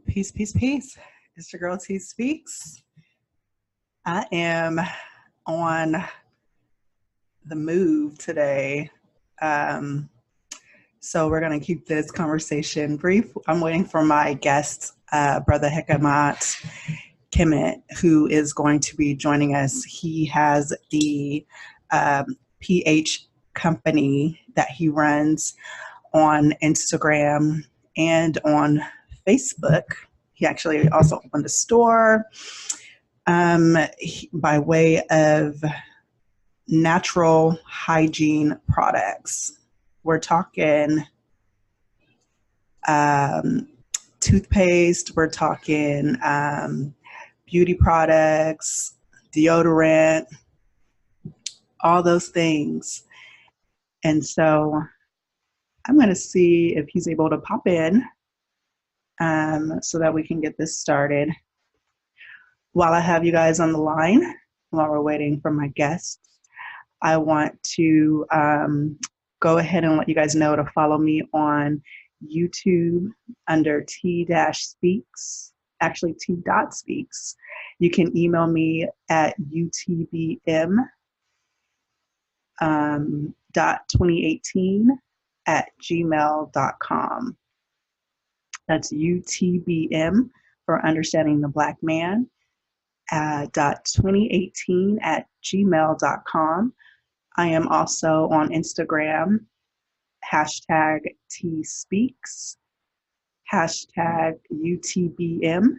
Peace, peace, peace. It's your girl T.Speaks. I am on the move today. So we're going to keep this conversation brief. I'm waiting for my guest, Brother Heka Ma'at Kemet, who is going to be joining us. He has the PH company that he runs on Instagram and on Facebook. He actually also opened a store by way of natural hygiene products. We're talking toothpaste, we're talking beauty products, deodorant, all those things. And so I'm going to see if he's able to pop in so that we can get this started. While I have you guys on the line, while we're waiting for my guests, I want to go ahead and let you guys know to follow me on YouTube under T.Speaks, actually T.Speaks. You can email me at utbm.2018@gmail.com. That's UTBM for Understanding the Black Man, .2018@gmail.com. I am also on Instagram, hashtag T.Speaks, hashtag UTBM.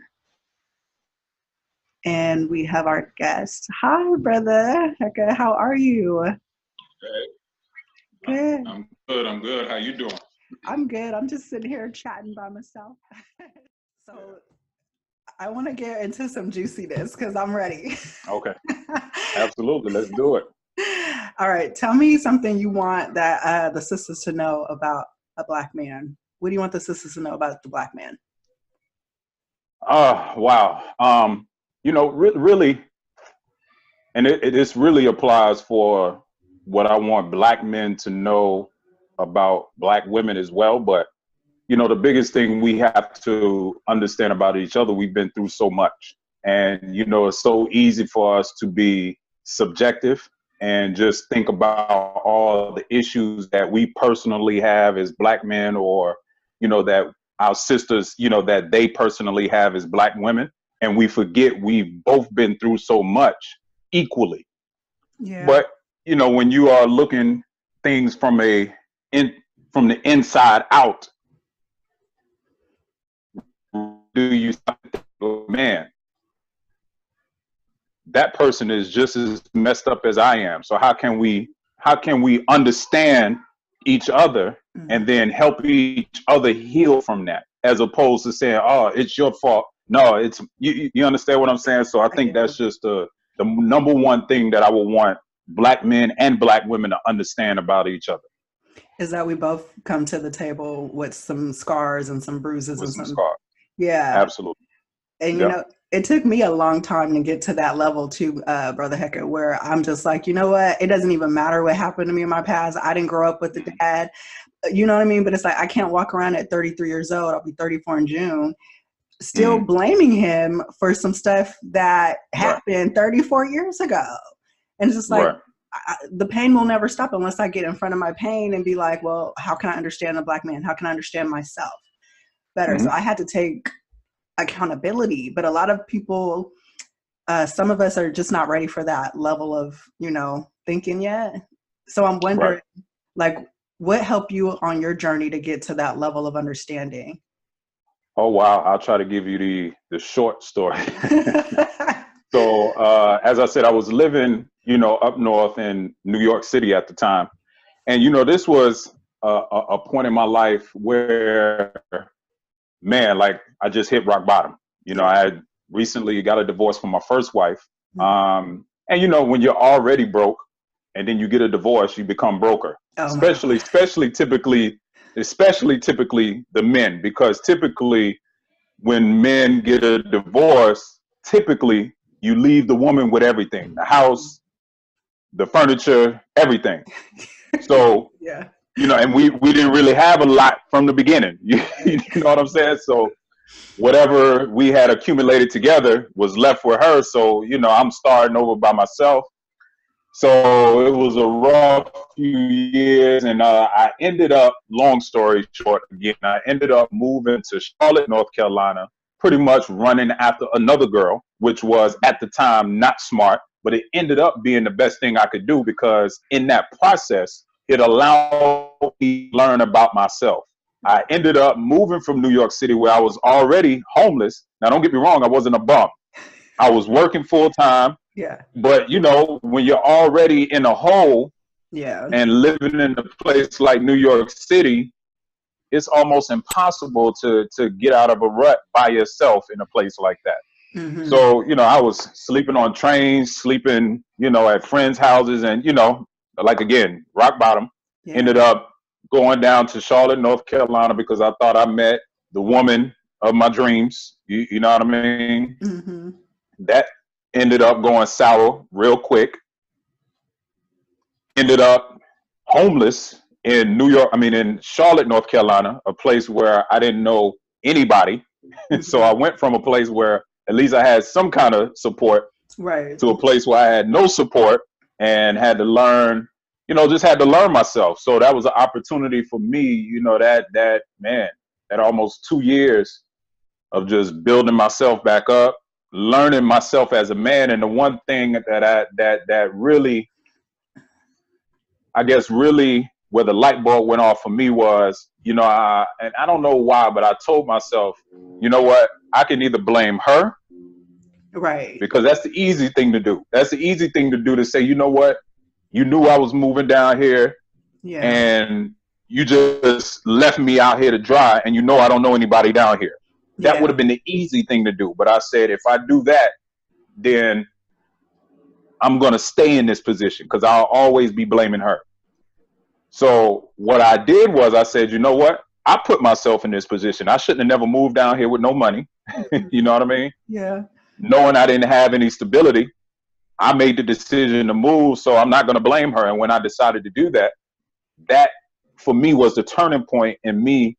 And we have our guest. Hi, Brother Heka. How are you? Hey. Good. I'm good. I'm good. How you doing? I'm good. I'm just sitting here chatting by myself. So I want to get into some juiciness because I'm ready. Okay. Absolutely. Let's do it. All right. Tell me something you want that the sisters to know about a Black man. What do you want the sisters to know about the Black man? Wow. Really, and this really applies for what I want Black men to know about Black women as well. But, the biggest thing we have to understand about each other, we've been through so much. And, it's so easy for us to be subjective and just think about all the issues that we personally have as Black men, or, that our sisters, that they personally have as Black women. And we forget we've both been through so much equally. Yeah. But, when you are looking things from the inside out, do you think, man, that person is just as messed up as I am. So how can we understand each other and then help each other heal from that, as opposed to saying, oh, it's your fault. No, it's you understand what I'm saying? So I think that's just the number one thing that I would want Black men and Black women to understand about each other. Is that we both come to the table with some scars and some bruises With and some some scars. Yeah. Absolutely. And, it took me a long time to get to that level too, Brother Heka, where I'm just like, you know what? It doesn't even matter what happened to me in my past. I didn't grow up with a dad. You know what I mean? But it's like, I can't walk around at 33 years old. I'll be 34 in June, still blaming him for some stuff that happened 34 years ago. And it's just like, the pain will never stop unless I get in front of my pain and be like, well, how can I understand a Black man? How can I understand myself better? So I had to take accountability, but a lot of people, some of us are just not ready for that level of, thinking yet. So I'm wondering, like, what helped you on your journey to get to that level of understanding? Oh, wow. I'll try to give you the short story. So, as I said, I was living, up north in New York City at the time. And, this was a point in my life where, man, like I just hit rock bottom. I had recently got a divorce from my first wife. And, when you're already broke and then you get a divorce, you become broker, especially typically the men, because typically when men get a divorce, typically you leave the woman with everything, the house, the furniture, everything. So, and we didn't really have a lot from the beginning. You know what I'm saying? So whatever we had accumulated together was left with her. So, you know, I'm starting over by myself. So it was a rough few years, and I ended up, long story short, again, I ended up moving to Charlotte, North Carolina, pretty much running after another girl, which was at the time not smart, but it ended up being the best thing I could do, because in that process, it allowed me to learn about myself. I ended up moving from New York City, where I was already homeless. Now, don't get me wrong, I wasn't a bum. I was working full time. Yeah. But, you know, when you're already in a hole, Yeah. and living in a place like New York City, it's almost impossible to get out of a rut by yourself in a place like that. Mm-hmm. So, you know, I was sleeping on trains, sleeping, you know, at friends' houses, and, you know, like, again, rock bottom. Yeah. Ended up going down to Charlotte, North Carolina, because I thought I met the woman of my dreams. You know what I mean? Mm-hmm. That ended up going sour real quick. Ended up homeless in in Charlotte, North Carolina, a place where I didn't know anybody. Mm-hmm. So I went from a place where at least I had some kind of support, right, to a place where I had no support and had to learn, you know, just had to learn myself. So that was an opportunity for me, you know, that almost 2 years of just building myself back up, learning myself as a man. And the one thing that really, I guess, really where the light bulb went off for me was, you know, and I don't know why, but I told myself, you know what, I can either blame her, right, because that's the easy thing to do. That's the easy thing to do, to say, you know what, you knew I was moving down here, yeah, and you just left me out here to dry, and you know I don't know anybody down here. That would have been the easy thing to do. But I said, if I do that, then I'm going to stay in this position, because I'll always be blaming her. So what I did was, I said, you know what? I put myself in this position. I shouldn't have never moved down here with no money. You know what I mean? yeah, Knowing I didn't have any stability, I made the decision to move. So I'm not going to blame her. And when I decided to do that, that for me was the turning point in me,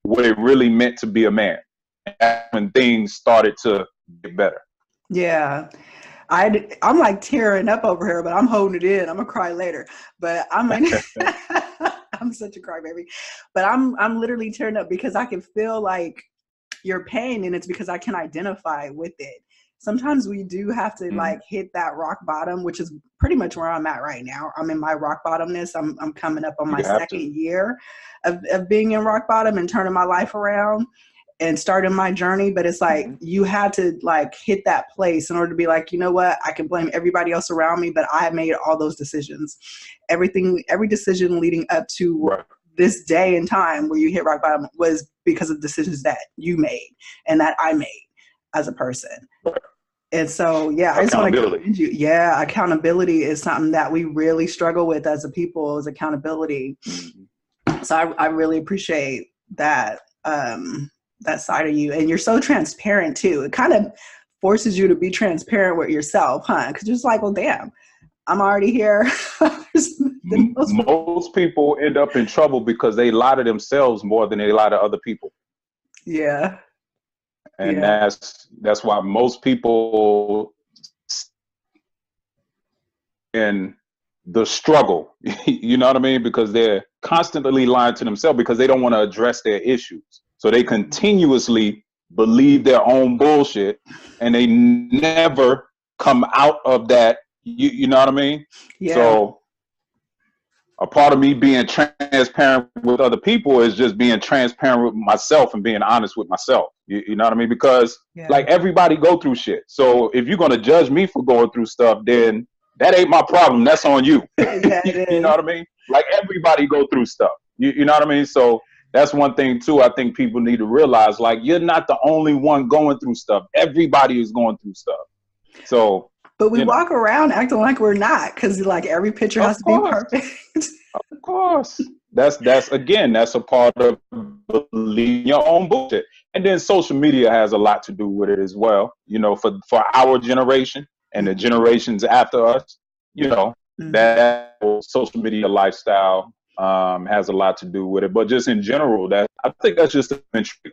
what it really meant to be a man. And that's when things started to get better. yeah. I'm like tearing up over here, but I'm holding it in. I'm gonna cry later, but I'm such a crybaby, but I'm literally tearing up because I can feel like your pain, and it's because I can identify with it. Sometimes we do have to like hit that rock bottom, which is pretty much where I'm at right now. I'm in my rock bottomness. I'm coming up on my second year of being in rock bottom and turning my life around and starting my journey. But it's like, you had to like hit that place in order to be like, you know what, I can blame everybody else around me, but I made all those decisions. Every decision leading up to this day and time where you hit rock bottom was because of decisions that you made and that I made as a person. And so, yeah, I just want to commend you. Yeah, accountability is something that we really struggle with as a people, is accountability. So I really appreciate that. That side of you, and you're so transparent too. It kind of forces you to be transparent with yourself, huh? Because you're just like, well, damn, I'm already here. Most people end up in trouble because they lie to themselves more than they lie to other people. Yeah. And that's why most people in the struggle, you know what I mean? Because they're constantly lying to themselves because they don't want to address their issues. So they continuously believe their own bullshit, and they never come out of that. You know what I mean? Yeah. So a part of me being transparent with other people is just being transparent with myself and being honest with myself. You know what I mean? Because like everybody go through shit. So if you're going to judge me for going through stuff, then that ain't my problem. That's on you. You know what I mean? Like everybody go through stuff. You know what I mean? So that's one thing too. I think people need to realize, like, you're not the only one going through stuff. Everybody is going through stuff. So, but we walk around acting like we're not, because like every picture has to be perfect. Of course. That's a part of believing your own bullshit. And then social media has a lot to do with it as well. You know, for our generation and the generations after us, you know, that social media lifestyle has a lot to do with it. But just in general, that I think that's just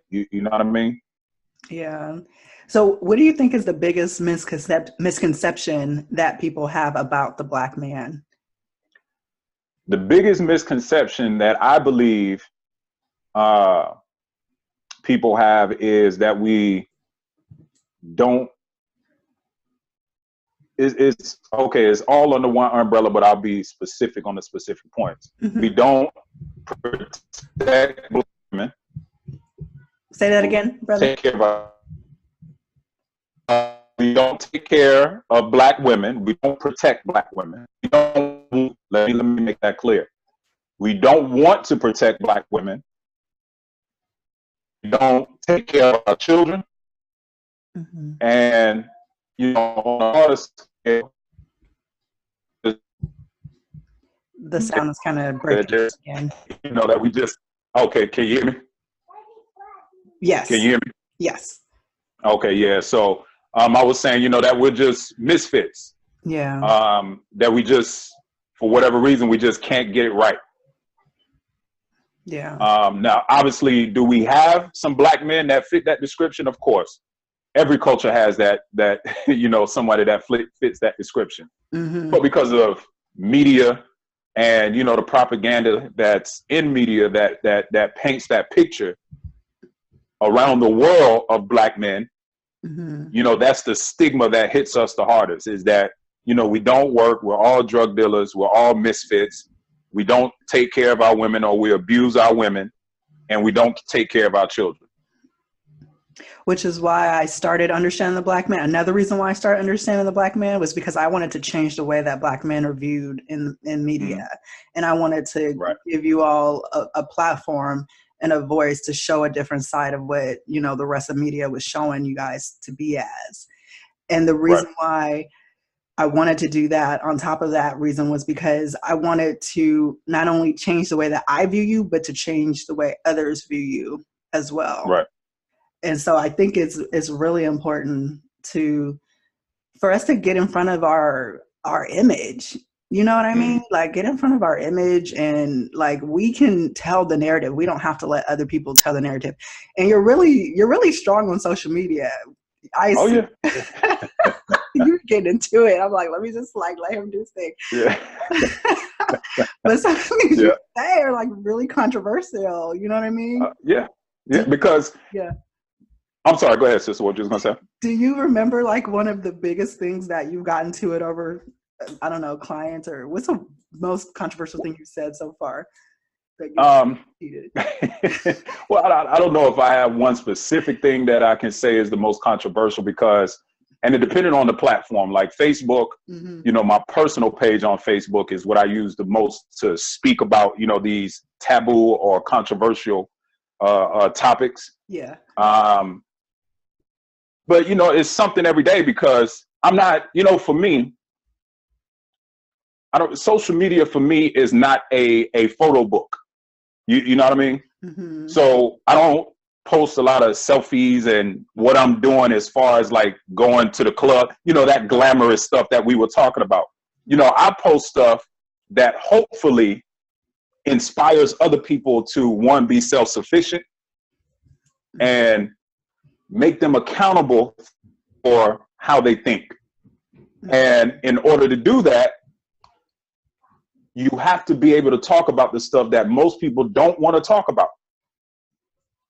you know what I mean? Yeah. So what do you think is the biggest misconception that people have about the Black man? The biggest misconception that I believe people have is that we don't, it's okay, it's all under one umbrella, but I'll be specific on the specific points. We don't protect Black women. Say that again, brother. We don't take care of Black women. We don't protect Black women. Let me make that clear. We don't want to protect Black women. We don't take care of our children. And, you know, on a harder scale, the sound is kind of breaking again. You know, that we just, okay, can you hear me? Yes. Can you hear me? Yes. Okay, yeah. So I was saying, you know, that we're just misfits. Yeah. That we just, for whatever reason, we just can't get it right. Yeah. Now, obviously, do we have some Black men that fit that description? Of course. Every culture has that you know, somebody that fits that description. But because of media and, you know, the propaganda that's in media that paints that picture around the world of Black men, you know, that's the stigma that hits us the hardest, is that, you know, we don't work, we're all drug dealers, we're all misfits, we don't take care of our women, or we abuse our women, and we don't take care of our children. Which is why I started understanding the Black man. Another reason why I started understanding the Black man was because I wanted to change the way that Black men are viewed in media. And I wanted to give you all a platform and a voice to show a different side of what, you know, the rest of media was showing you guys to be as. And the reason why I wanted to do that, on top of that reason, was because I wanted to not only change the way that I view you, but to change the way others view you as well. Right. And so I think it's really important for us to get in front of our image. You know what I mean? Like, get in front of our image, and like, we can tell the narrative. We don't have to let other people tell the narrative. And you're really strong on social media. Yeah. You get into it. I'm like, let me just like let him do his thing. Yeah. But some things you say are like really controversial. You know what I mean? Yeah. Because I'm sorry. Go ahead, sister. What you was gonna say? Do you remember like one of the biggest things that you've gotten to it over? I don't know, clients, or what's the most controversial thing you said so far? Well, I don't know if I have one specific thing that I can say is the most controversial, because, and it depended on the platform. Like Facebook, you know, my personal page on Facebook is what I use the most to speak about, you know, these taboo or controversial topics. Yeah. But, you know, it's something every day, because I'm not, you know, for me, social media for me is not a photo book. You know what I mean? So I don't post a lot of selfies and what I'm doing as far as like going to the club, you know, that glamorous stuff that we were talking about. You know, I post stuff that hopefully inspires other people to, one, be self-sufficient, and make them accountable for how they think. And in order to do that, you have to be able to talk about the stuff that most people don't want to talk about.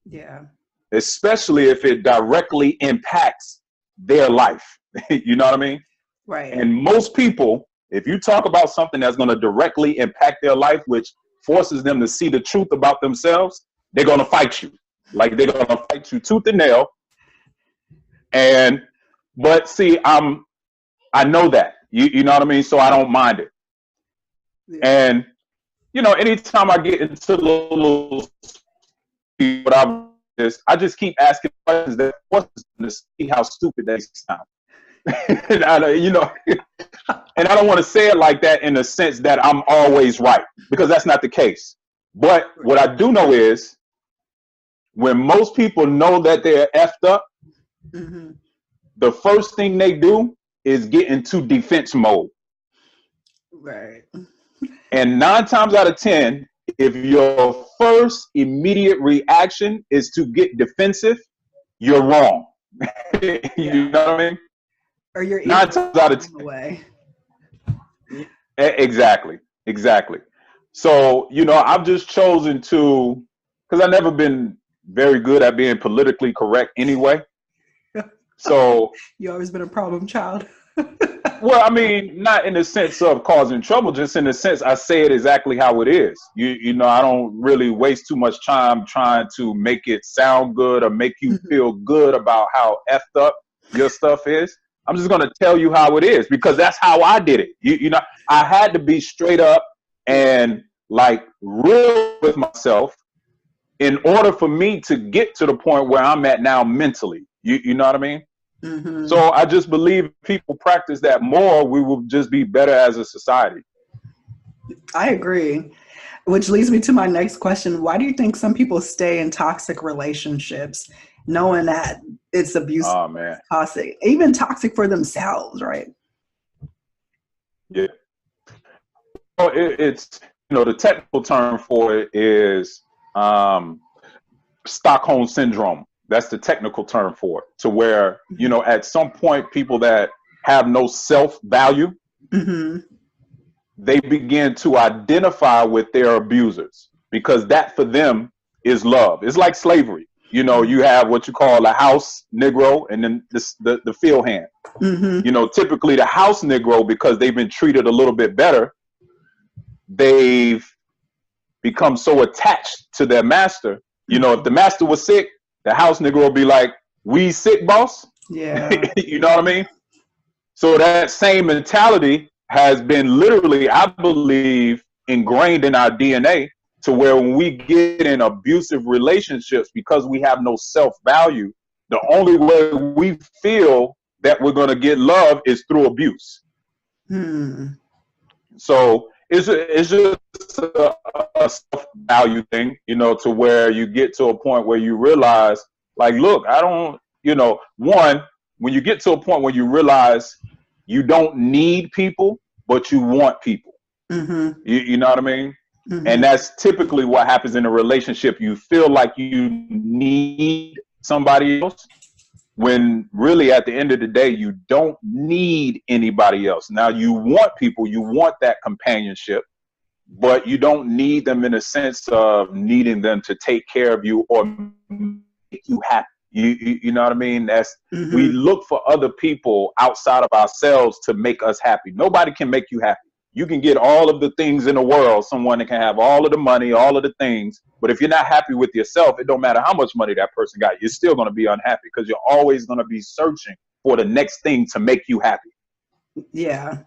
Yeah. Especially if it directly impacts their life. You know what I mean? Right. And most people, if you talk about something that's going to directly impact their life, which forces them to see the truth about themselves, they're going to fight you. Like, they're going to fight you tooth and nail. But see, I know that, you know what I mean? So I don't mind it. Yeah. And, you know, anytime I get into the little, I just keep asking questions that to see how stupid they sound. And you know, and I don't want to say it like that in the sense that I'm always right, because that's not the case. But what I do know is, when most people know that they're effed up, the first thing they do is get into defense mode. Right. And 9 times out of 10, if your first immediate reaction is to get defensive, you're wrong. You know what I mean? Or you're 9 times out of 10. Away. Exactly. So, I've just chosen to, because I've never been very good at being politically correct anyway. So you always been a problem child. Well, I mean, not in the sense of causing trouble, just in the sense I say it exactly how it is. I don't really waste too much time trying to make it sound good or make you feel good about how effed up your stuff is. I'm just going to tell you how it is because that's how I did it. I had to be straight up and like real with myself in order for me to get to the point where I'm at now mentally. You know what I mean? Mm-hmm. So I just believe if people practice that more, we will just be better as a society. I agree. Which leads me to my next question. Why do you think some people stay in toxic relationships knowing that it's abusive? Oh, man. Toxic, even toxic for themselves, right? Yeah. Well, it's, the technical term for it is Stockholm syndrome. That's the technical term for it, to where, at some point, people that have no self-value, they begin to identify with their abusers because that for them is love. It's like slavery. You have what you call a house Negro and then the field hand. Typically the house Negro, because they've been treated a little bit better, they've become so attached to their master. If the master was sick, the house Negro will be like, "We sick, boss?" Yeah. You know what I mean? So that same mentality has been literally, I believe, ingrained in our DNA to where when we get in abusive relationships, because we have no self-value, the only way we feel that we're going to get love is through abuse. So it's just a self-value thing, to where you get to a point where you realize, like, look, I don't, one, when you get to a point where you realize you don't need people, but you want people. You know what I mean? And that's typically what happens in a relationship. You feel like you need somebody else, when really at the end of the day, you don't need anybody else. Now you want people, you want that companionship, but you don't need them in a sense of needing them to take care of you or make you happy. You know what I mean? That's we look for other people outside of ourselves to make us happy. Nobody can make you happy. You can get all of the things in the world, someone that can have all of the money, all of the things, but if you're not happy with yourself, it don't matter how much money that person got, you're still going to be unhappy because you're always going to be searching for the next thing to make you happy. Yeah.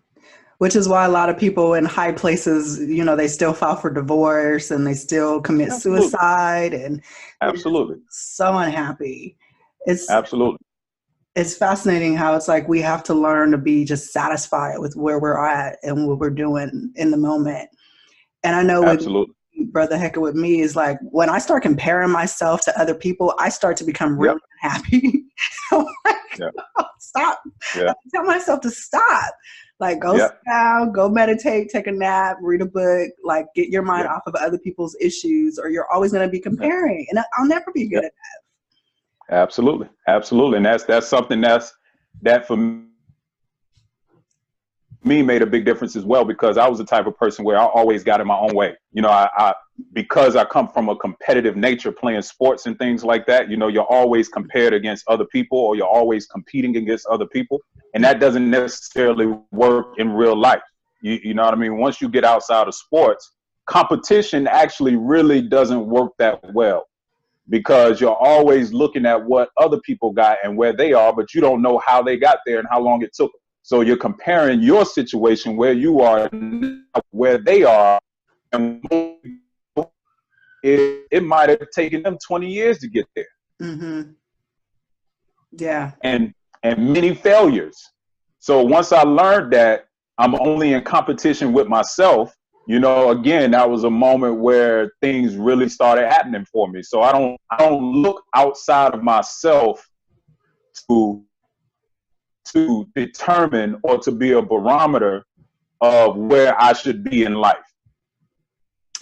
Which is why a lot of people in high places, they still file for divorce and they still commit suicide and so unhappy. It's fascinating how it's like we have to learn to be just satisfied with where we're at and what we're doing in the moment. And I know with Brother Heka, with me is like when I start comparing myself to other people, I start to become really unhappy. I'm like, stop. I tell myself to stop. Like go sit down, go meditate, take a nap, read a book, like get your mind off of other people's issues, or you're always going to be comparing. And I'll never be good at that. Absolutely. And that's something that for me made a big difference as well, because I was the type of person where I always got in my own way. Because I come from a competitive nature playing sports and things like that, you're always compared against other people or you're always competing against other people. And that doesn't necessarily work in real life. You know what I mean? Once you get outside of sports, competition actually really doesn't work that well, because you're always looking at what other people got and where they are, but you don't know how they got there and how long it took them. So you're comparing your situation where you are, where they are, and it might have taken them 20 years to get there. Yeah. And many failures. So once I learned that I'm only in competition with myself, again, that was a moment where things really started happening for me. So I don't look outside of myself to determine or to be a barometer of where I should be in life.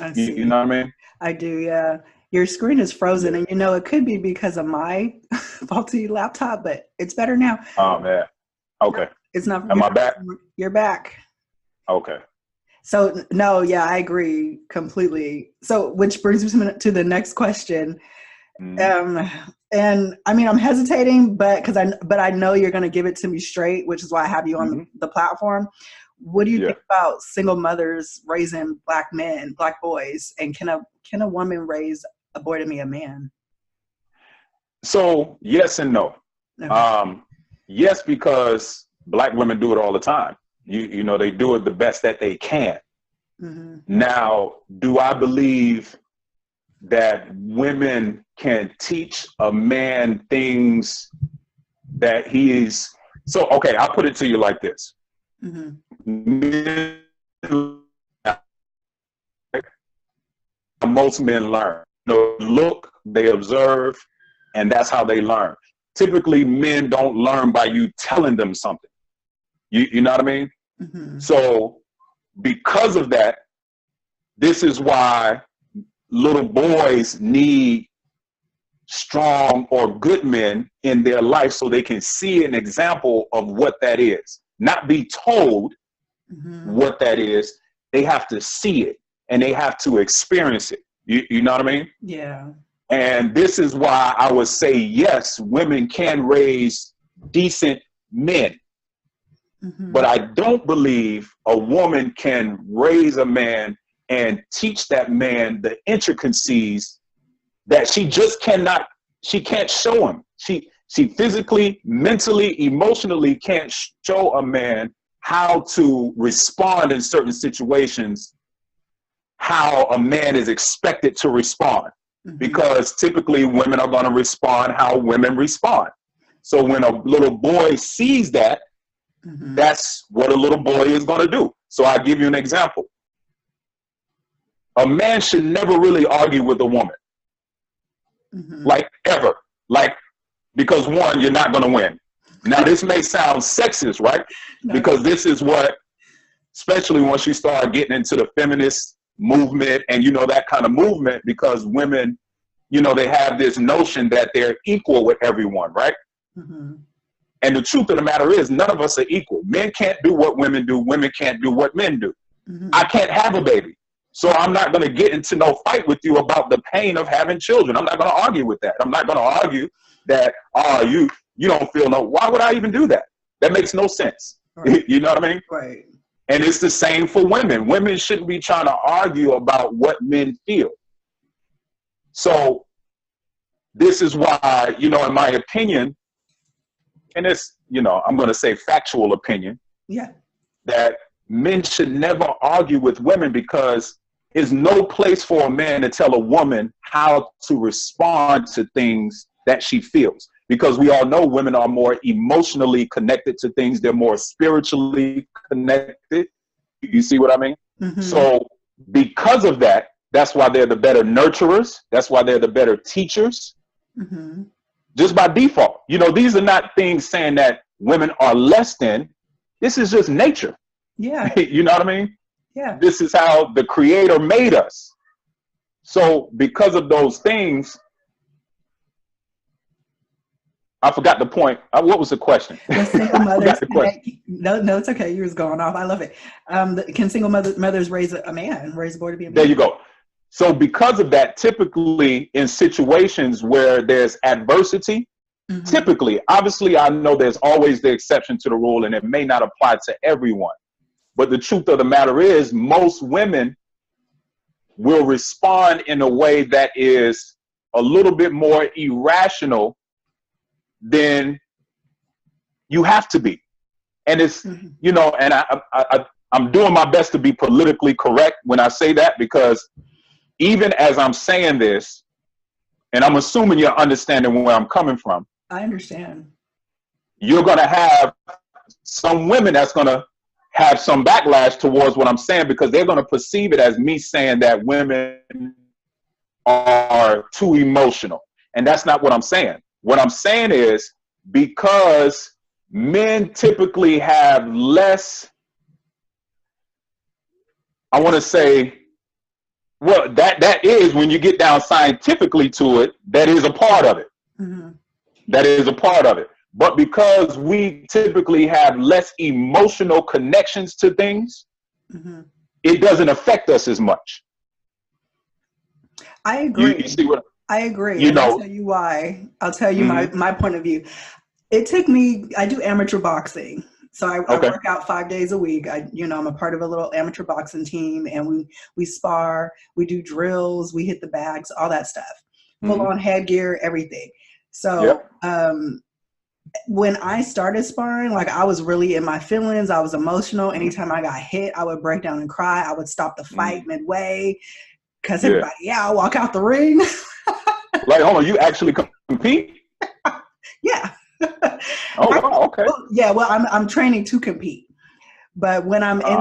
I You see. know what I mean? I do, yeah. Your screen is frozen, Yeah. and it could be because of my faulty laptop, but it's better now. Oh man. No, Okay. it's not. Am I back? You're back. Okay. So no, yeah, I agree completely. So, which brings me to the next question. Mhm. Um, and I mean, I'm hesitating, but I know you're going to give it to me straight, which is why I have you on Mhm. the platform. What do you Yeah. think about single mothers raising black men, black boys, and can a woman raise a boy to be a man? So yes and no. Okay. Um, yes, because black women do it all the time. You know, they do it the best that they can. Mm-hmm. Now, do I believe that women can teach a man things that he's so okay, I'll put it to you like this. Mm-hmm. Men, most men learn. Look, they observe, and that's how they learn. Typically, men don't learn by you telling them something. You know what I mean? Mm-hmm. So because of that, this is why little boys need strong or good men in their life so they can see an example of what that is. Not be told Mm-hmm. what that is. They have to see it and they have to experience it. You know what I mean? Yeah. And this is why I would say, yes, women can raise decent men. Mm-hmm. But I don't believe a woman can raise a man and teach that man the intricacies that she just cannot, she can't show him. She physically, mentally, emotionally can't show a man how to respond in certain situations, how a man is expected to respond. Mm-hmm. Because typically women are going to respond how women respond. So when a little boy sees that, Mm-hmm. that's what a little boy is going to do. So I'll give you an example. A man should never really argue with a woman. Mm-hmm. Like ever. Like, because one, you're not going to win. Now, this may sound sexist, right? No. Because this is what, especially once you start getting into the feminist movement and, that kind of movement, because women, they have this notion that they're equal with everyone, right? Mm-hmm. And the truth of the matter is, none of us are equal. Men can't do what women do. Women can't do what men do. Mm-hmm. I can't have a baby. So I'm not going to get into no fight with you about the pain of having children. I'm not going to argue with that. I'm not going to argue that, you don't feel no. Why would I even do that? That makes no sense. Right. You know what I mean? Right. And it's the same for women. Women shouldn't be trying to argue about what men feel. So this is why, in my opinion, and it's, I'm going to say factual opinion, Yeah. that men should never argue with women, because there's no place for a man to tell a woman how to respond to things that she feels. Because we all know women are more emotionally connected to things. They're more spiritually connected. You see what I mean? Mm-hmm. So because of that, that's why they're the better nurturers. That's why they're the better teachers. Mm-hmm. Just by default. These are not things saying that women are less than. This is just nature. Yeah. You know what I mean? Yeah. This is how the Creator made us. So because of those things, I forgot the point. What was the question? The single I mothers. forgot the question. No, it's okay. You was going off. I love it. Can single mothers raise a man, raise a boy to be a man? There you go. So because of that, typically in situations where there's adversity, Mm-hmm. typically, obviously, I know there's always the exception to the rule, and it may not apply to everyone. But the truth of the matter is, most women will respond in a way that is a little bit more irrational than you have to be. And it's, Mm-hmm. And I'm doing my best to be politically correct when I say that, because even as I'm saying this, and I'm assuming you're understanding where I'm coming from, I understand. you're going to have some women that's going to have some backlash towards what I'm saying, because they're going to perceive it as me saying that women are too emotional. And that's not what I'm saying. What I'm saying is, because men typically have less, I want to say, Well, that is, when you get down scientifically to it, that is a part of it. Mm-hmm. That is a part of it. But because we typically have less emotional connections to things, Mm-hmm. it doesn't affect us as much. I agree. You see what I agree. you And I'll know? tell you why. I'll tell you Mm-hmm. my point of view. It took me, I do amateur boxing. So I Okay. work out 5 days a week. I'm a part of a little amateur boxing team, and we spar, we do drills, we hit the bags, all that stuff. Full Mm-hmm. on headgear, everything. So Yep. when I started sparring, like, I was really in my feelings. I was emotional. Anytime I got hit, I would break down and cry. I would stop the fight midway because Yeah. everybody, I'll walk out the ring. Like, hold on, you actually compete? Yeah. Oh, wow, okay. Well, I'm training to compete. But when I'm in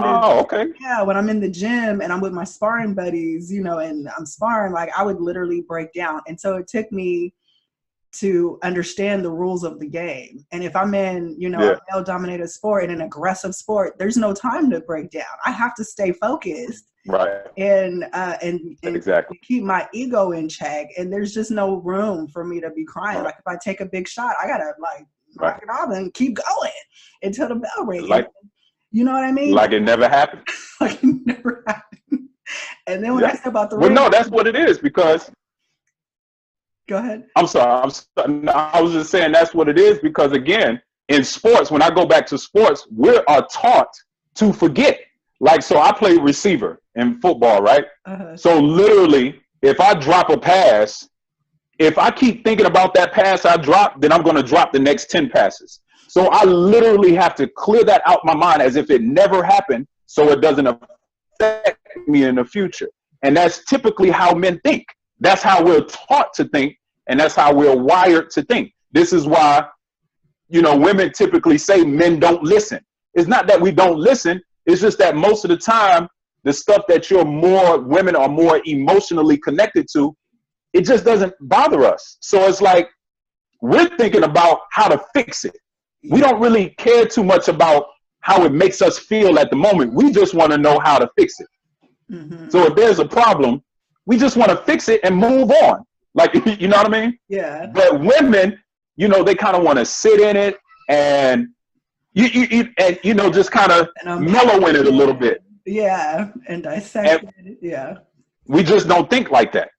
when I'm in the gym and I'm with my sparring buddies, and I'm sparring, like, I would literally break down. And so it took me to understand the rules of the game. And if I'm in, a male-dominated sport, in an aggressive sport, there's no time to break down. I have to stay focused. Right. And exactly. keep my ego in check. And there's just no room for me to be crying. Right. Like, if I take a big shot, I gotta knock it off and keep going until the bell rings. Like, you know what I mean? Like it never happened. Like it never happened. And then when I step about the ring, no, that's what it is. Because go ahead. I'm sorry. I was just saying that's what it is, because again, in sports, when I go back to sports, we are taught to forget. Like, so I play receiver in football, right? Uh-huh. So literally, if I drop a pass, if I keep thinking about that pass I dropped, then I'm going to drop the next 10 passes. So I literally have to clear that out my mind as if it never happened, so it doesn't affect me in the future. And that's typically how men think. That's how we're taught to think, and that's how we're wired to think. This is why, women typically say men don't listen. It's not that we don't listen. It's just that most of the time, the stuff that women are more emotionally connected to, it just doesn't bother us. So it's like, we're thinking about how to fix it. We don't really care too much about how it makes us feel at the moment. We just want to know how to fix it. Mm-hmm. So if there's a problem, we just want to fix it and move on. Like, you know what I mean? Yeah. But women, they kind of want to sit in it and just kind of mellow in it a little bit. Yeah, and dissect it. Yeah. We just don't think like that.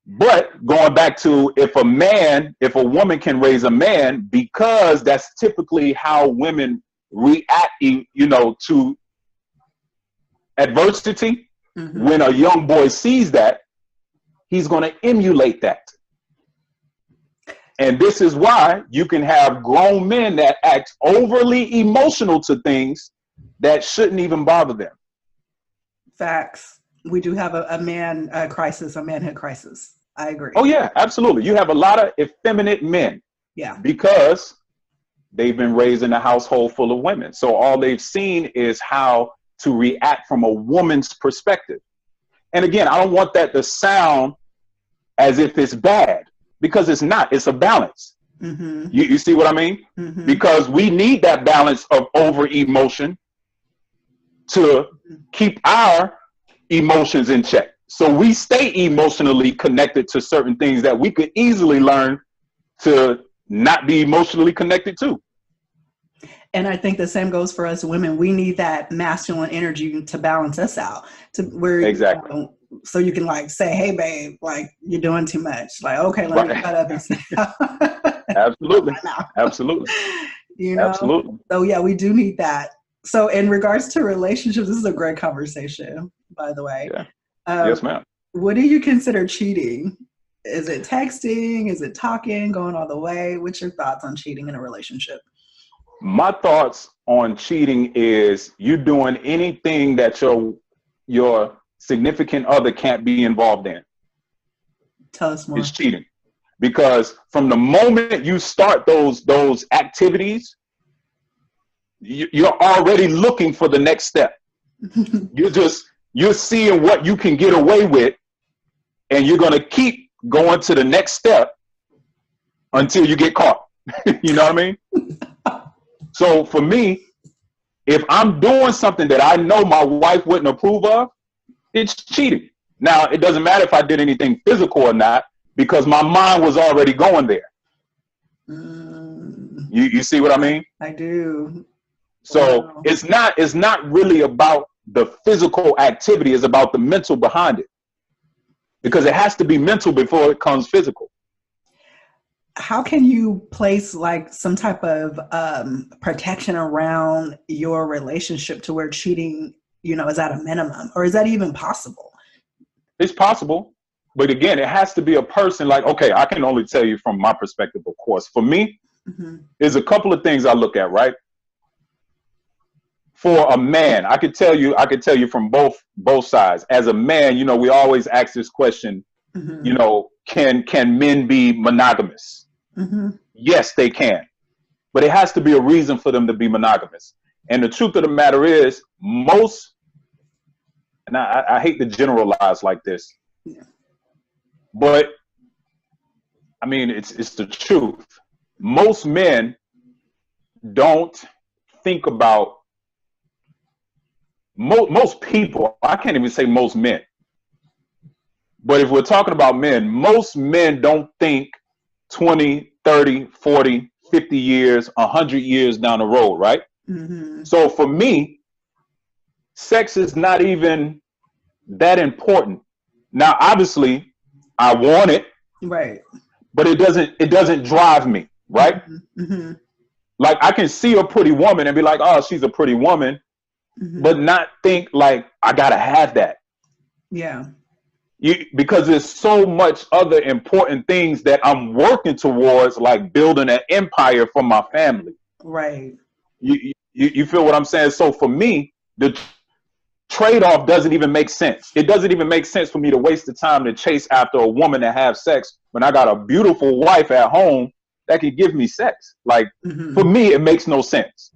But going back to, if a woman can raise a man, because that's typically how women react, to adversity. Mm-hmm. When a young boy sees that, he's going to emulate that. And this is why you can have grown men that act overly emotional to things that shouldn't even bother them. Facts. We do have a manhood crisis. I agree. Oh, yeah, absolutely. You have a lot of effeminate men. Yeah. Because they've been raised in a household full of women. So all they've seen is how to react from a woman's perspective. And again, I don't want that to sound as if it's bad, because it's not. It's a balance. Mm-hmm. You see what I mean? Mm-hmm. Because we need that balance of over emotion to keep our emotions in check. So we stay emotionally connected to certain things that we could easily learn to not be emotionally connected to. And I think the same goes for us women. We need that masculine energy to balance us out, to where exactly. So you can say, "Hey, babe, you're doing too much." Like, okay, let me cut up and say, absolutely, absolutely, absolutely. So yeah, we do need that. So in regards to relationships, this is a great conversation, by the way. Yeah. Yes, ma'am. What do you consider cheating? Is it texting? Is it talking? Going all the way? What's your thoughts on cheating in a relationship? My thoughts on cheating is you doing anything that your significant other can't be involved in. Tell us more. It's cheating. Because from the moment you start those activities, you're already looking for the next step. You're seeing what you can get away with, and you're going to keep going to the next step until you get caught. You know what I mean? So for me, if I'm doing something that I know my wife wouldn't approve of, it's cheating. Now, it doesn't matter if I did anything physical or not, because my mind was already going there. You see what I mean? I do. So Wow. it's not really about the physical activity, it's about the mental behind it. Because it has to be mental before it comes physical. How can you place like some type of protection around your relationship to where cheating, you know, is at a minimum, or is that even possible? It's possible, but again, it has to be a person like, okay, I can only tell you from my perspective, of course. For me, there's a couple of things I look at, right? For a man, I could tell you from both sides. As a man, you know, we always ask this question, you know, can men be monogamous? Yes, they can, but it has to be a reason for them to be monogamous. And the truth of the matter is, most, and I hate to generalize like this, but I mean, it's the truth. Most men don't think about, most people, I can't even say most men, but if we're talking about men, most men don't think 20, 30, 40, 50 years, 100 years down the road, right? So for me, sex is not even that important. Now, obviously, I want it, Right. but it doesn't drive me, right? Like, I can see a pretty woman and be like, oh, she's a pretty woman, but not think like I gotta have that. Yeah. Because there's so much other important things that I'm working towards, like building an empire for my family. Right. You feel what I'm saying? So for me, the trade-off doesn't even make sense. It doesn't even make sense for me to waste the time to chase after a woman to have sex when I got a beautiful wife at home that can give me sex. Like, for me, it makes no sense.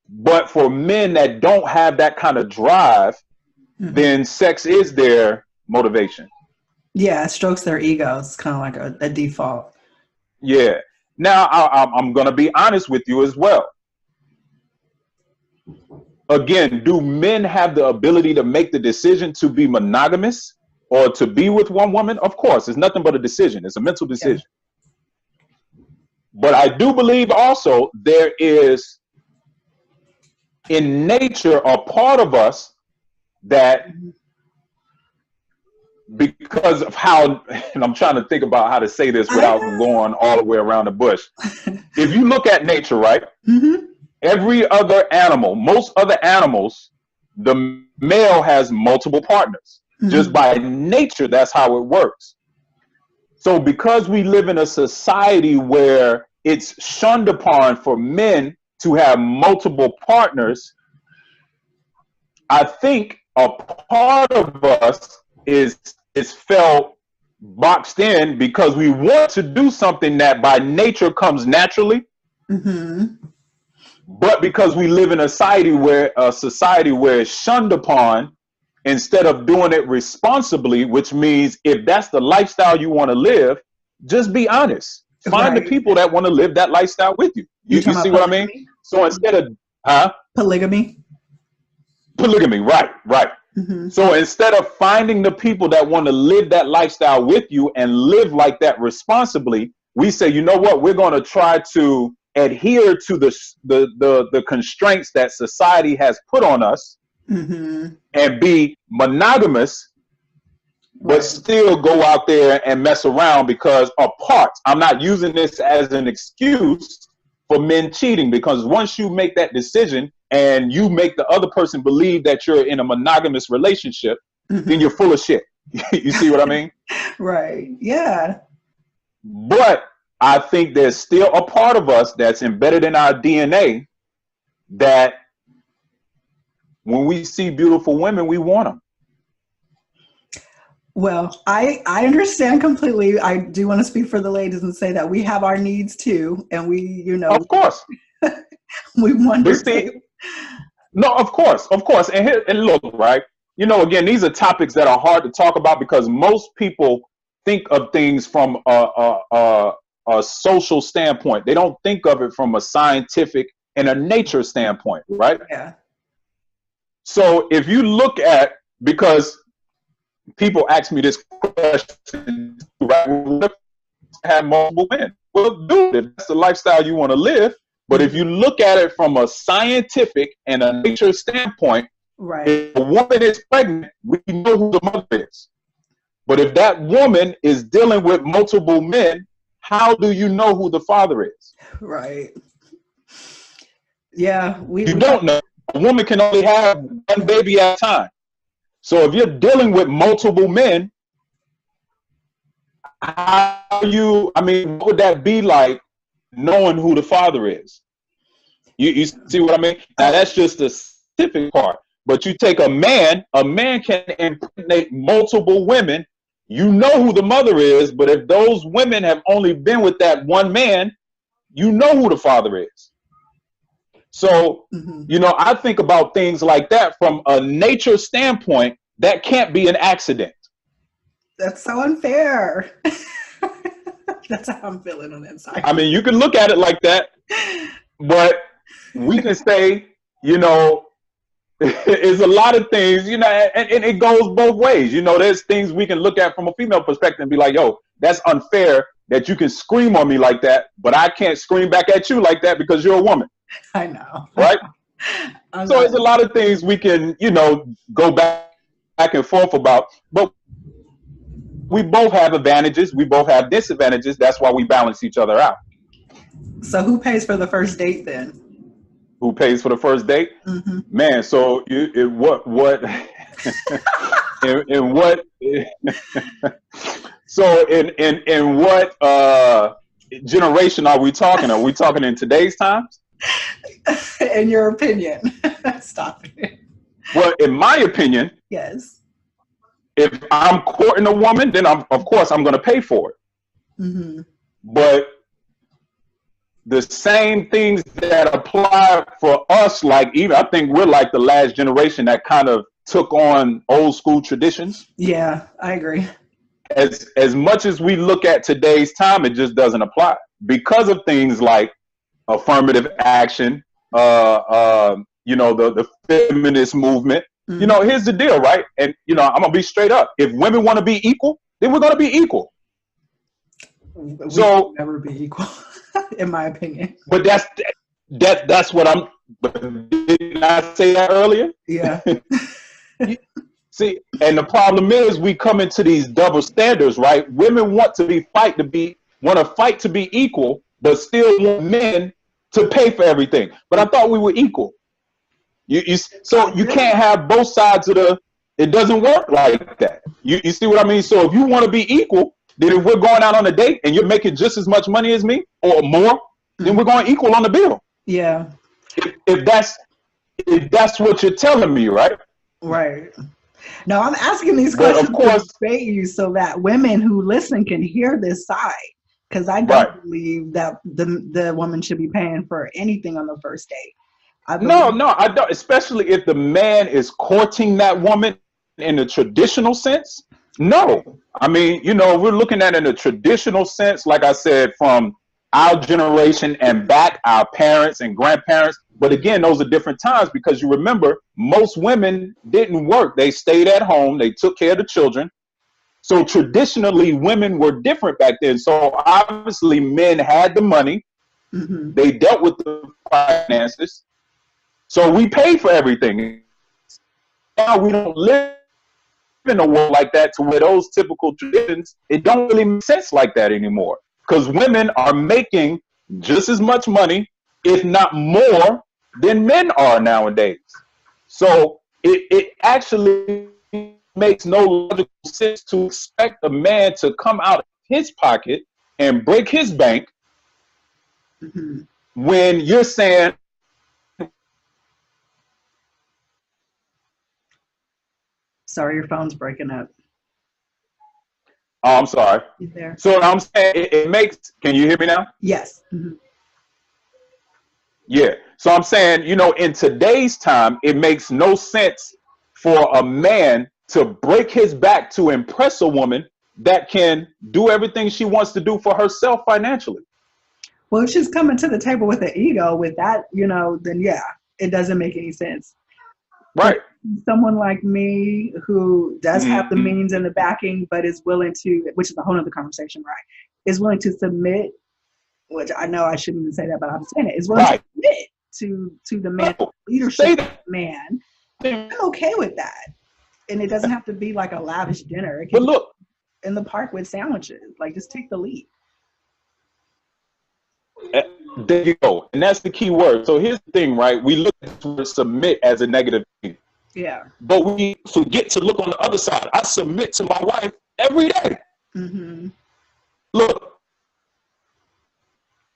But for men that don't have that kind of drive, then sex is their motivation. Yeah, it strokes their egos, kind of like a default. Yeah. Now, I'm going to be honest with you as well. Again, do men have the ability to make the decision to be monogamous or to be with one woman? Of course, it's nothing but a decision. It's a mental decision. Yeah. But I do believe also there is in nature a part of us that, because of how, and I'm trying to think about how to say this without going all the way around the bush. If you look at nature, right? Every other animal, most other animals, the male has multiple partners. Just by nature, that's how it works. So because we live in a society where it's shunned upon for men to have multiple partners, I think a part of us is felt boxed in because we want to do something that by nature comes naturally. But because we live in a society where it's shunned upon, instead of doing it responsibly, which means if that's the lifestyle you want to live, just be honest. Find the people that want to live that lifestyle with you. You see what I mean? So instead of polygamy, right. So instead of finding the people that want to live that lifestyle with you and live like that responsibly, we say, you know what, we're going to try to adhere to the constraints that society has put on us and be monogamous, but still go out there and mess around because of parts. I'm not using this as an excuse for men cheating, because once you make that decision and you make the other person believe that you're in a monogamous relationship, then you're full of shit. You see what I mean? Right. Yeah. But I think there's still a part of us that's embedded in our DNA that when we see beautiful women, we want them. Well, I understand completely. I do want to speak for the ladies and say that we have our needs too. And we, you know, of course, we wonder too. No, of course. And look, right. You know, again, these are topics that are hard to talk about because most people think of things from a social standpoint. They don't think of it from a scientific and a nature standpoint, right? Yeah. So if you look at, because people ask me this question, right? Well, have multiple men. Well, dude, if that's the lifestyle you want to live, but if you look at it from a scientific and a nature standpoint, right. If a woman is pregnant, we know who the mother is. But if that woman is dealing with multiple men, how do you know who the father is? Right. Yeah, you don't know. A woman can only have one baby at a time. So if you're dealing with multiple men, what would that be like knowing who the father is? You see what I mean? Now that's just the specific part. But you take a man can impregnate multiple women. You know who the mother is, but if those women have only been with that one man, you know who the father is. So, I think about things like that from a nature standpoint. That can't be an accident. That's so unfair. That's how I'm feeling on the inside. I mean, you can look at it like that, but we can say, it's a lot of things, and it goes both ways. There's things we can look at from a female perspective and be like, yo, that's unfair that you can scream on me like that, but I can't scream back at you like that because you're a woman. I know. Right? So there's a lot of things we can, go back and forth about, but we both have advantages. We both have disadvantages. That's why we balance each other out. So who pays for the first date then? Who pays for the first date? Man, so so in what generation are we talking? Are we talking in today's times? In your opinion. Stop it. Well, in my opinion, yes. If I'm courting a woman, then of course I'm going to pay for it. But the same things that apply for us, like even I think we're like the last generation that kind of took on old school traditions. Yeah, I agree. As much as we look at today's time, it just doesn't apply because of things like affirmative action, the feminist movement. Here's the deal, right? And I'm gonna be straight up. If women want to be equal, then we're gonna be equal. We will never be equal, in my opinion. But that's what I'm. Didn't I say that earlier? Yeah. See, and the problem is we come into these double standards, right? Women want to fight to be equal, but still want men to pay for everything. But I thought we were equal. So you can't have both sides of it doesn't work like that. You see what I mean? So if you want to be equal, then if we're going out on a date and you're making just as much money as me or more, then we're going equal on the bill. Yeah. If that's what you're telling me, right? Right. No, I'm asking these questions to debate you so that women who listen can hear this side. Because I don't believe that the woman should be paying for anything on the first date. No, I don't. Especially if the man is courting that woman in the traditional sense. No, I mean, we're looking at it in a traditional sense, like I said, from our generation and back, our parents and grandparents. But again, those are different times because you remember, most women didn't work. They stayed at home. They took care of the children. So traditionally, women were different back then. So obviously, men had the money. They dealt with the finances. So we pay for everything. Now we don't live in a world like that to where those typical traditions, it don't really make sense like that anymore. Because women are making just as much money, if not more, than men are nowadays. So it actually makes no logical sense to expect a man to come out of his pocket and break his bank when you're saying, sorry, your phone's breaking up. Oh, I'm sorry. You there? So I'm saying it makes, can you hear me now? Yes. Yeah. So I'm saying, in today's time, it makes no sense for a man to break his back to impress a woman that can do everything she wants to do for herself financially. Well, if she's coming to the table with an ego with that, then yeah, it doesn't make any sense. Right. someone like me who does have the Mhm. means and the backing, but is willing to, which is a whole other conversation, right? Is willing to submit, which I know I shouldn't even say that, but I'm saying it, is willing to Right. submit to the man, No, leadership say of the man. I'm okay with that. And it doesn't have to be like a lavish dinner. It but can be look, in the park with sandwiches. Like, just take the lead. there you go. And that's the key word. So here's the thing, right? We look at submit as a negative thing, Yeah. but we forget to look on the other side. I submit to my wife every day. Mm-hmm. Look,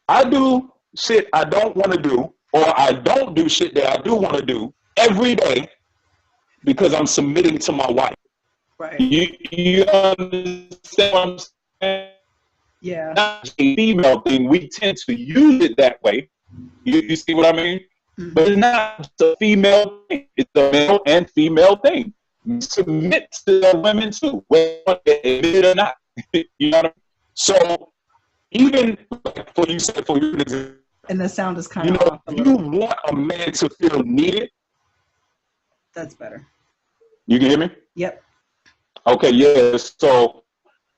I do shit I don't want to do, or I don't do shit that I do want to do every day because I'm submitting to my wife. Right. You understand what I'm saying? Yeah. Not a female thing. We tend to use it that way. You see what I mean? Mm-hmm. But it's not just a female thing. It's a male and female thing. We submit to the women too, whether they admit it or not. You know what I mean? So even for you said for you, And the sound is kind you of know, off a you little. want a man to feel needed. That's better. You can hear me? Yep. Okay, yeah. So,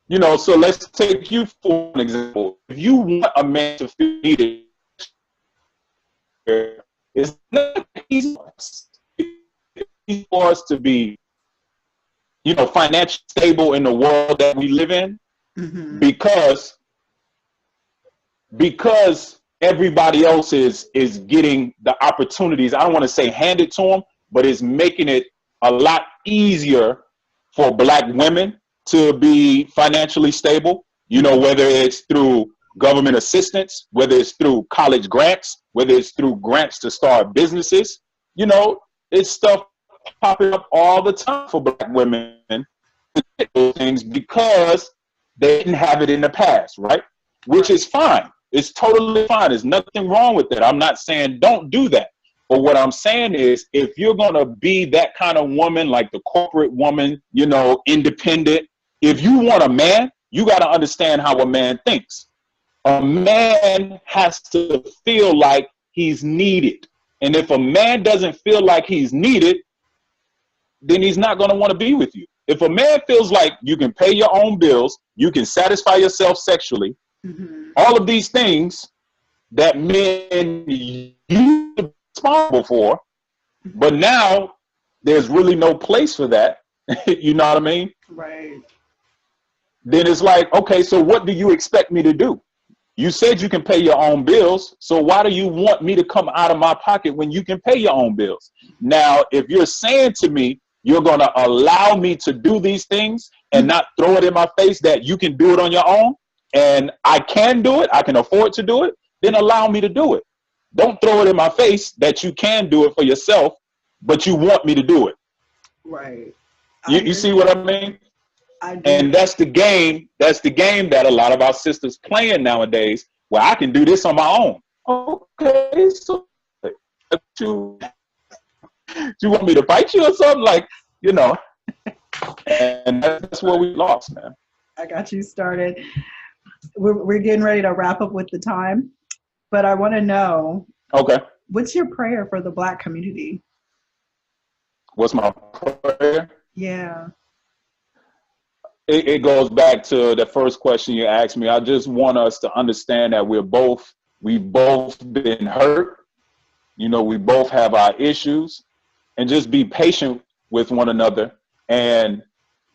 you know, so let's take you for an example. If you want a man to feel needed, it's not easy for us to be, you know, financially stable in the world that we live in, Mm-hmm. because everybody else is getting the opportunities. I don't want to say hand it to them, but it's making it a lot easier for Black women to be financially stable. You know, whether it's through government assistance, whether it's through college grants, whether it's through grants to start businesses. You know, it's stuff popping up all the time for Black women to get those things because they didn't have it in the past, right? Which is fine. It's totally fine. There's nothing wrong with that. I'm not saying don't do that. But what I'm saying is, if you're going to be that kind of woman, like the corporate woman, you know, independent, if you want a man, you got to understand how a man thinks. A man has to feel like he's needed. And if a man doesn't feel like he's needed, then he's not going to want to be with you. If a man feels like you can pay your own bills, you can satisfy yourself sexually, Mm-hmm. all of these things that men used to be responsible for, but now there's really no place for that. You know what I mean? Right. Then it's like, okay, so what do you expect me to do? You said you can pay your own bills, so why do you want me to come out of my pocket when you can pay your own bills? Now, if you're saying to me, you're going to allow me to do these things and not throw it in my face that you can do it on your own, and I can do it, I can afford to do it, then allow me to do it. Don't throw it in my face that you can do it for yourself, but you want me to do it. Right. You see what I mean? I do. And that's the game. That's the game that a lot of our sisters playing nowadays, where I can do this on my own. Okay, so you want me to fight you or something? Like, you know, and that's where we lost, man. I got you started. We're getting ready to wrap up with the time, but I want to know, Okay. what's your prayer for the Black community? What's my prayer? Yeah. It goes back to the first question you asked me. I just want us to understand that we've both been hurt. You know, we both have our issues, and just be patient with one another and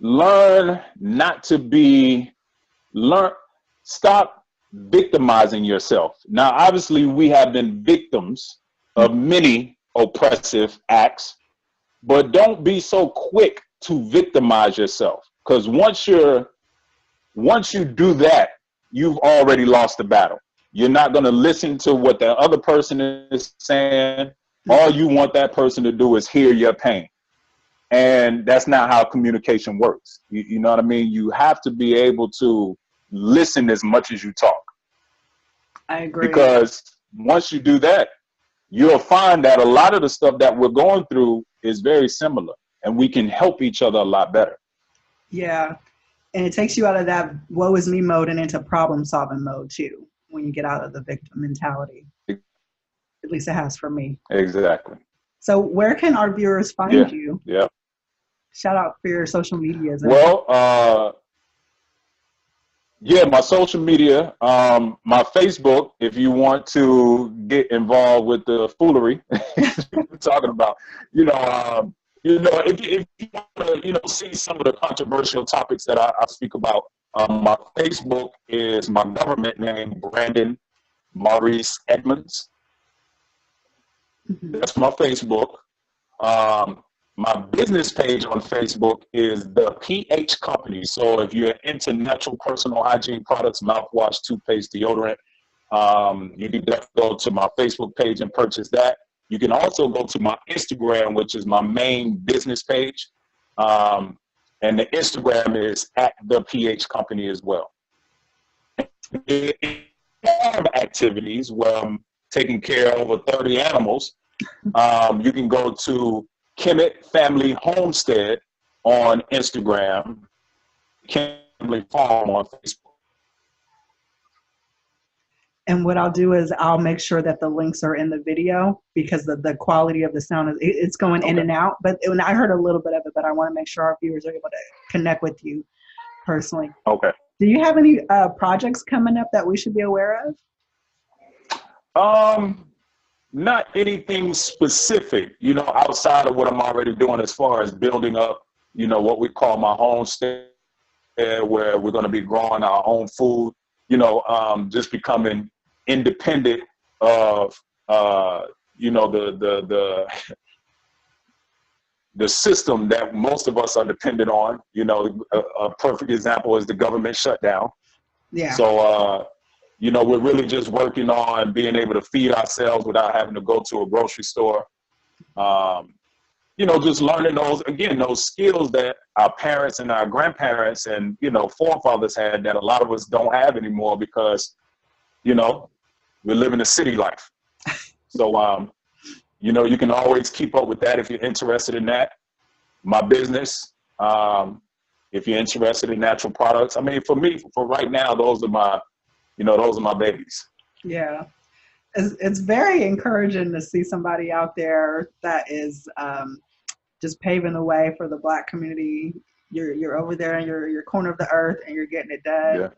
learn not to stop victimizing yourself. Now, obviously, we have been victims of many oppressive acts, but don't be so quick to victimize yourself. Because once you do that, you've already lost the battle. You're not going to listen to what the other person is saying. All you want that person to do is hear your pain. And that's not how communication works. You know what I mean? You have to be able to listen as much as you talk. I agree. Because once you do that, you'll find that a lot of the stuff that we're going through is very similar, and we can help each other a lot better. Yeah. And it takes you out of that woe is me mode and into problem solving mode too, when you get out of the victim mentality. At least it has for me. Exactly. So where can our viewers find you? Yeah. Shout out for your social medias. Well, yeah, my social media, my Facebook, if you want to get involved with the foolery we're talking about, if you want to, see some of the controversial topics that I speak about, my Facebook is my government name, Brandon Maurice Edmonds. Mm-hmm. That's my Facebook. My business page on Facebook is the pH Company. So if you're into natural personal hygiene products, mouthwash, toothpaste, deodorant, you can definitely go to my Facebook page and purchase that. You can also go to my Instagram, which is my main business page. And the Instagram is at the pH Company as well. Activities where I'm taking care of over 30 animals. You can go to Kemet Family Homestead on Instagram, Kemet Farm on Facebook. And what I'll do is I'll make sure that the links are in the video because the quality of the sound is it's going in and out. But when I heard a little bit of it, but I want to make sure our viewers are able to connect with you personally. Okay. Do you have any projects coming up that we should be aware of? Not anything specific, outside of what I'm already doing as far as building up, what we call my homestead, where we're going to be growing our own food, just becoming independent of, the system that most of us are dependent on. A perfect example is the government shutdown. Yeah. So, we're really just working on being able to feed ourselves without having to go to a grocery store. Just learning those skills that our parents and our grandparents and, forefathers had that a lot of us don't have anymore because, we live in a city life. So, you can always keep up with that if you're interested in that. My business, if you're interested in natural products. I mean, for me, for right now, those are my babies. Yeah. It's very encouraging to see somebody out there that is just paving the way for the Black community. You're over there in your corner of the earth and you're getting it done. Yeah.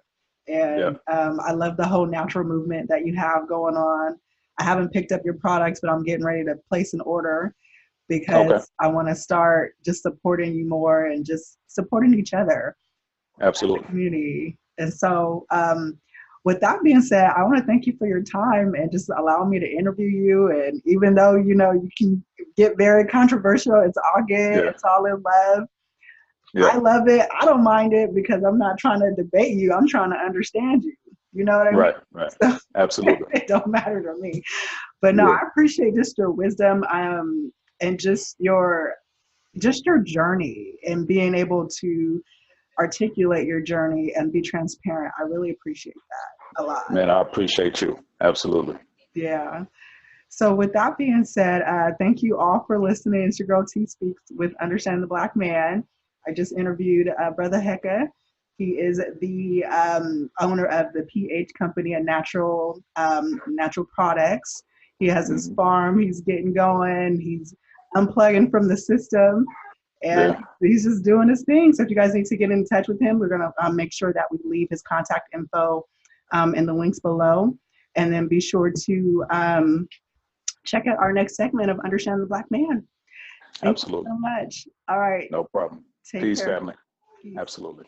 And I love the whole natural movement that you have going on. I haven't picked up your products, but I'm getting ready to place an order because I want to start just supporting you more and just supporting each other. Absolutely. Community. And so, with that being said, I want to thank you for your time and just allowing me to interview you. And even though, you can get very controversial, it's all good. Yeah. It's all in love. Yeah. I love it. I don't mind it because I'm not trying to debate you. I'm trying to understand you. You know what I mean? Right. So, absolutely. It don't matter to me. But no, I appreciate just your wisdom and just your journey and being able to articulate your journey and be transparent. I really appreciate that a lot. Man, I appreciate you. Absolutely. Yeah. So with that being said, thank you all for listening. It's your girl T.Speaks with Understanding the Black Man. I just interviewed Brother Heka. He is the owner of the pH Company and natural products. He has his farm. He's getting going. He's unplugging from the system. And he's just doing his thing. So if you guys need to get in touch with him, we're going to make sure that we leave his contact info in the links below. And then be sure to check out our next segment of Understanding the Black Man. Thank you so much. All right. No problem. Take Peace, care. family. Peace. Absolutely.